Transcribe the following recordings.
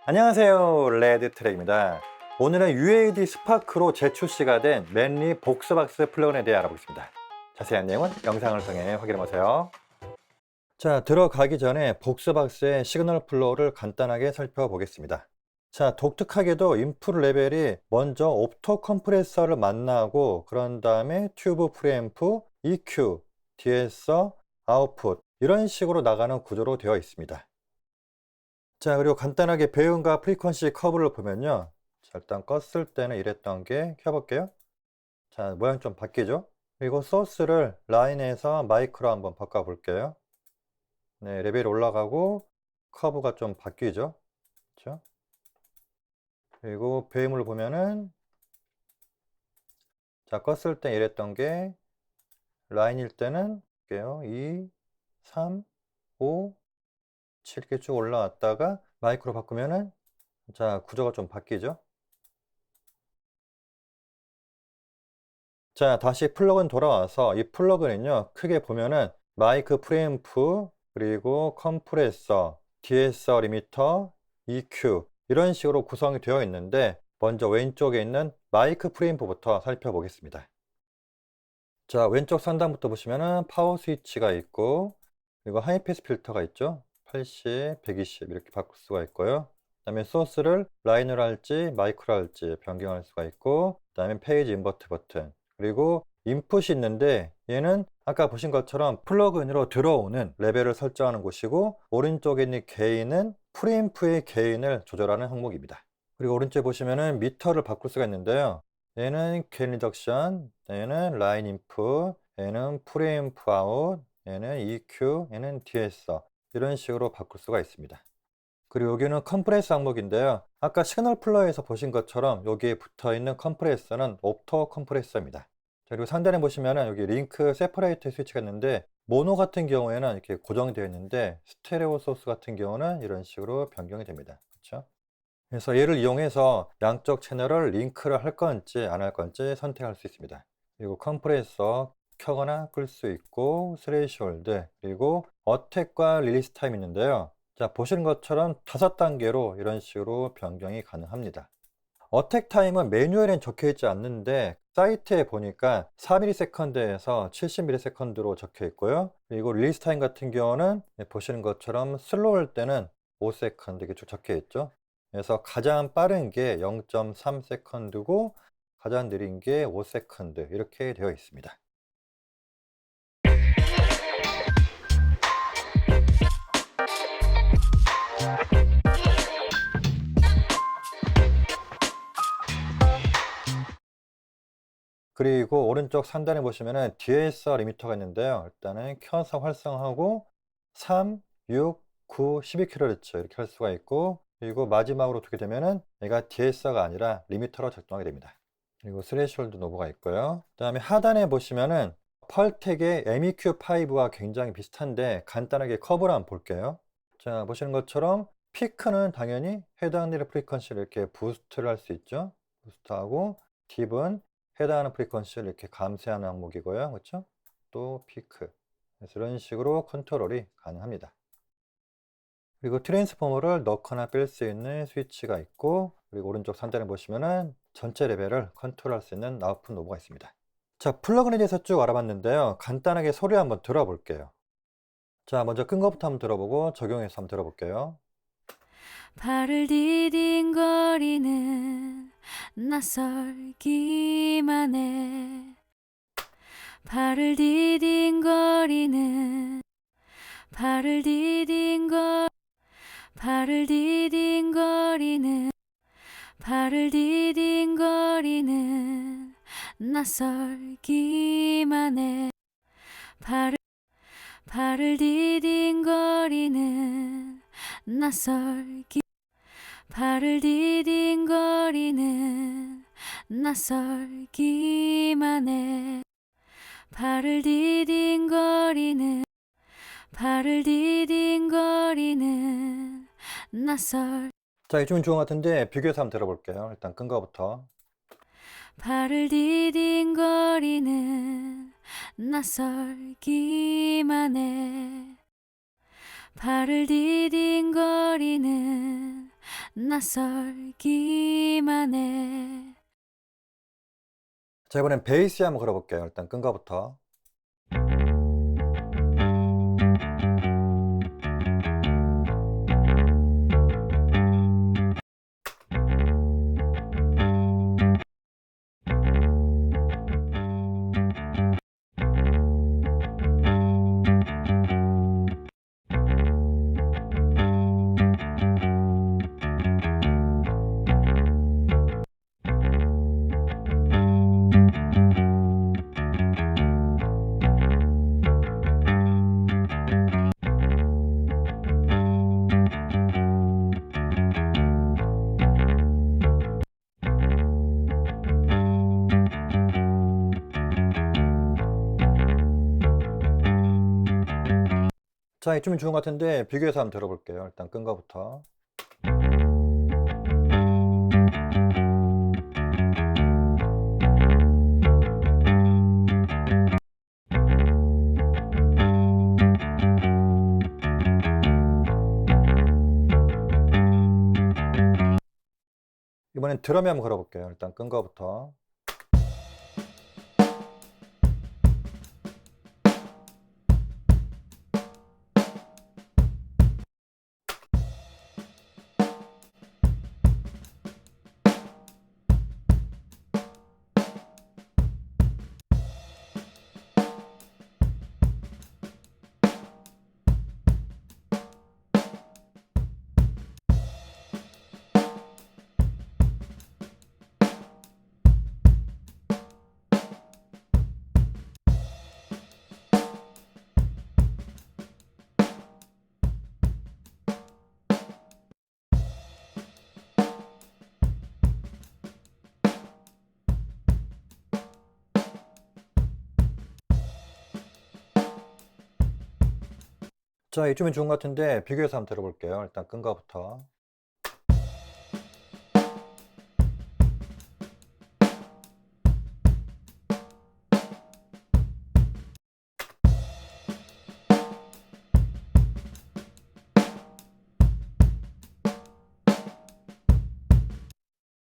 안녕하세요, 레드트랙입니다. 오늘은 UAD 스파크로 재출시가 된 맨리 복스박스 플러그인에 대해 알아보겠습니다. 자세한 내용은 영상을 통해 확인해보세요. 자, 들어가기 전에 복스박스의 시그널 플로우를 간단하게 살펴보겠습니다. 자, 독특하게도 인풋 레벨이 먼저 옵토 컴프레서를 만나고 그런 다음에 튜브 프리앰프, EQ, 디에서, 아웃풋 이런 식으로 나가는 구조로 되어 있습니다. 자, 그리고 간단하게 배음과 프리퀀시 커브를 보면요. 자, 일단 껐을 때는 이랬던 게 켜볼게요. 자, 모양 좀 바뀌죠? 그리고 소스를 라인에서 마이크로 한번 바꿔볼게요. 네, 레벨이 올라가고 커브가 좀 바뀌죠? 그렇죠? 그리고 배음을 보면은 자, 껐을 때 이랬던 게 라인일 때는 볼게요. 2, 3, 5, 7 이렇게 쭉 올라왔다가 마이크로 바꾸면은 자, 구조가 좀 바뀌죠? 자, 다시 플러그인 돌아와서 이 플러그인은요, 크게 보면은 마이크 프리앰프, 그리고 컴프레서, 디에서 리미터, EQ 이런 식으로 구성이 되어 있는데 먼저 왼쪽에 있는 마이크 프리앰프부터 살펴보겠습니다. 자, 왼쪽 상단부터 보시면은 파워 스위치가 있고 그리고 하이패스 필터가 있죠. 80, 120 이렇게 바꿀 수가 있고요. 그 다음에 소스를 라인으로 할지 마이크로 할지 변경할 수가 있고 그 다음에 페이지 인버트 버튼 그리고 인풋이 있는데 얘는 아까 보신 것처럼 플러그인으로 들어오는 레벨을 설정하는 곳이고 오른쪽에 있는 게인은 프리앰프의 게인을 조절하는 항목입니다. 그리고 오른쪽에 보시면은 미터를 바꿀 수가 있는데요. 얘는 게인 리덕션, 얘는 라인 인풋, 얘는 프리앰프 아웃, 얘는 EQ, 얘는 디에서 이런 식으로 바꿀 수가 있습니다. 그리고 여기는 컴프레서 항목인데요. 아까 시그널 플러어에서 보신 것처럼 여기에 붙어 있는 컴프레서는 옵토 컴프레서입니다. 그리고 상단에 보시면은 여기 링크 세퍼레이터 스위치가 있는데 모노 같은 경우에는 이렇게 고정이 되어 있는데 스테레오 소스 같은 경우는 이런 식으로 변경이 됩니다. 그렇죠? 그래서 얘를 이용해서 양쪽 채널을 링크를 할 건지 안 할 건지 선택할 수 있습니다. 그리고 컴프레서 켜거나 끌 수 있고 스레이숄드 그리고 어택과 릴리스 타임 있는데요. 자, 보시는 것처럼 5단계로 이런 식으로 변경이 가능합니다. 어택 타임은 매뉴얼엔 적혀 있지 않는데 사이트에 보니까 4ms에서 70ms로 적혀 있고요. 그리고 릴리스 타임 같은 경우는 보시는 것처럼 슬로우일 때는 5s 이렇게 쭉 적혀 있죠. 그래서 가장 빠른 게 0.3s고 가장 느린 게 5s 이렇게 되어 있습니다. 그리고 오른쪽 상단에 보시면은 DSR 리미터가 있는데요. 일단은 켜서 활성화하고 3, 6, 9, 12kHz 이렇게 할 수가 있고 그리고 마지막으로 두게 되면은 얘가 DSR가 아니라 리미터로 작동하게 됩니다. 그리고 스레시홀드 노브가 있고요. 그다음에 하단에 보시면은 펄텍의 MEQ5와 굉장히 비슷한데 간단하게 커브를 한번 볼게요. 자, 보시는 것처럼 피크는 당연히 해당되는 프리퀀시를 이렇게 부스트를 할 수 있죠. 부스트하고 딥은 해당하는 프리퀀시를 이렇게 감쇄하는 항목이고요. 그렇죠? 또 피크. 그래서 이런 식으로 컨트롤이 가능합니다. 그리고 트랜스포머를 넣거나 뺄 수 있는 스위치가 있고 그리고 오른쪽 상단에 보시면은 전체 레벨을 컨트롤할 수 있는 아웃풋 노브가 있습니다. 자, 플러그인에 대해서 쭉 알아봤는데요. 간단하게 소리 한번 들어볼게요. 자, 먼저 끈 것부터 한번 들어보고 적용해서 한번 들어볼게요. 발을 디딘거리는 낯설기만 해. 발을 디딘거리는 발을 디딘거 발을 디딘거리는 발을 디딘거리는 낯설기만 해. 발을 디딘거리는 낯설기 발을 디딘거리는 낯설기만 해. 발을 디딘거리는 낯설 자, 이좀 좋은 것 같은데 비교해서 한번 들어볼게요. 일단 끈 거부터. 발을 디딘거리는 낯설기만 해. 발을 디딘거리는 낯설기만 해. 자, 이번엔 베이스 한번 걸어볼게요. 일단 끈 거부터. 자, 이쯤이 좋은 것 같은데 비교해서 한번 들어볼게요. 일단 끈 거부터. 이번엔 드럼에 한번 걸어볼게요. 일단 끈 거부터. 자, 이쯤이 좋은 것 같은데 비교해서 한번 들어볼게요. 일단 끈 거부터.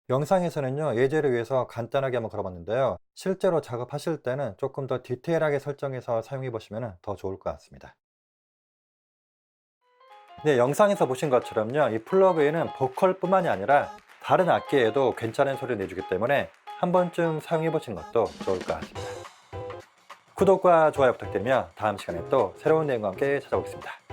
영상에서는요, 예제를 위해서 간단하게 한번 걸어봤는데요. 실제로 작업하실 때는 조금 더 디테일하게 설정해서 사용해 보시면 더 좋을 것 같습니다. 네, 영상에서 보신 것처럼요, 이 플러그인은 보컬뿐만이 아니라 다른 악기에도 괜찮은 소리를 내주기 때문에 한 번쯤 사용해 보시는 것도 좋을 것 같습니다. 구독과 좋아요 부탁드리며 다음 시간에 또 새로운 내용과 함께 찾아오겠습니다.